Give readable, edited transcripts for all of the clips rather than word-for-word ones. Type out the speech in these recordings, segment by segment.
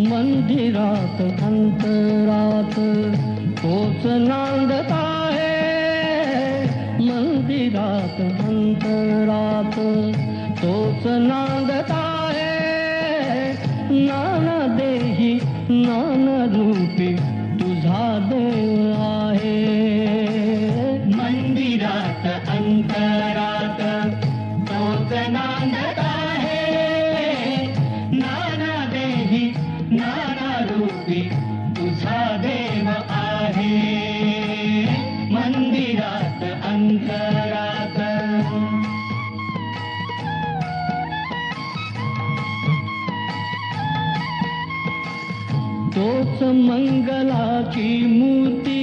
मंदिरात अंतरात तोच नांदत आहे, मंदिरात अंतरात तोच नांदत आहे. नाना देही नाना रूपी तुझा देव आहे. मंदिरात अंतरात तोच नांदत आहे, नाना देही नाना रूपी तुझा देव आहे. मंदिरात अंतरात तोच मंगलाची मूर्ती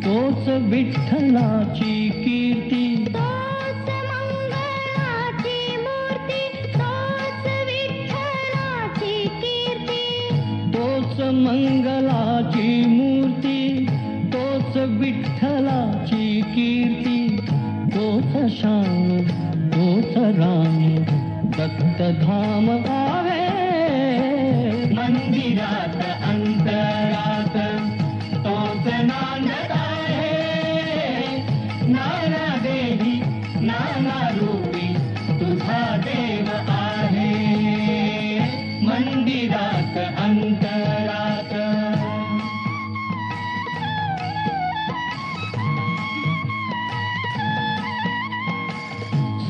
तोच विठ्ठलाची कीर्ती. तोच मंगलाची मूर्ती तोच विठ्ठलाची कीर्ती. तोच मंगलाची मूर्ती तोच विठ्ठलाची कीर्ती. तोच श्याम तोच राम दत्तधाम आहे. मंदिरात अंतरात तोच नांदत आहे, नाना देही नाना रूपी तुझा देव आहे. मंदिरात अंतरात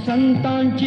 संतांची